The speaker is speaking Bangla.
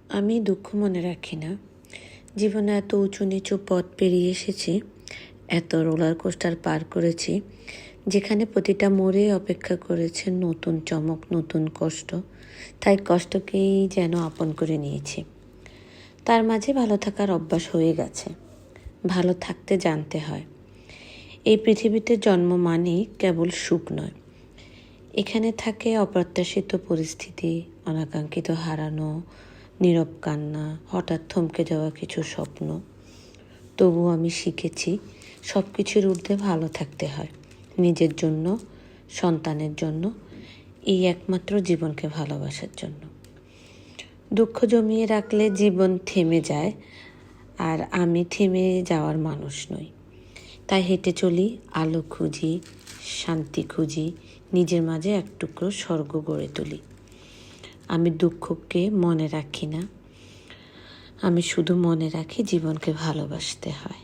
আমি দুঃখ মনে রাখি না। জীবনে এত উঁচু নিচু পথ পেরিয়ে এসেছি, এত রোলার কোস্টার পার করেছি, যেখানে প্রতিটা মোড়ে অপেক্ষা করেছে নতুন চমক, নতুন কষ্ট। তাই কষ্টকেই যেন আপন করে নিয়েছি। তার মাঝে ভালো থাকার অভ্যাস হয়ে গেছে। ভালো থাকতে জানতে হয়। এই পৃথিবীতে জন্ম মানেই কেবল সুখ নয়, এখানে থাকে অপ্রত্যাশিত পরিস্থিতি, অনাকাঙ্ক্ষিত হারানো, নীরব কান্না, হঠাৎ থমকে যাওয়া কিছু স্বপ্ন। তবু আমি শিখেছি সব কিছুর ঊর্ধ্বে ভালো থাকতে হয়। নিজের জন্য, সন্তানের জন্য, এই একমাত্র জীবনকে ভালোবাসার জন্য। দুঃখ জমিয়ে রাখলে জীবন থেমে যায়, আর আমি থেমে যাওয়ার মানুষ নই। তাই হেঁটে চলি, আলো খুঁজি, শান্তি খুঁজি, নিজের মাঝে এক টুকরো স্বর্গ গড়ে তুলি। আমি দুঃখকে মনে রাখি না, আমি শুধু মনে রাখি জীবনকে ভালোবাসতে হয়।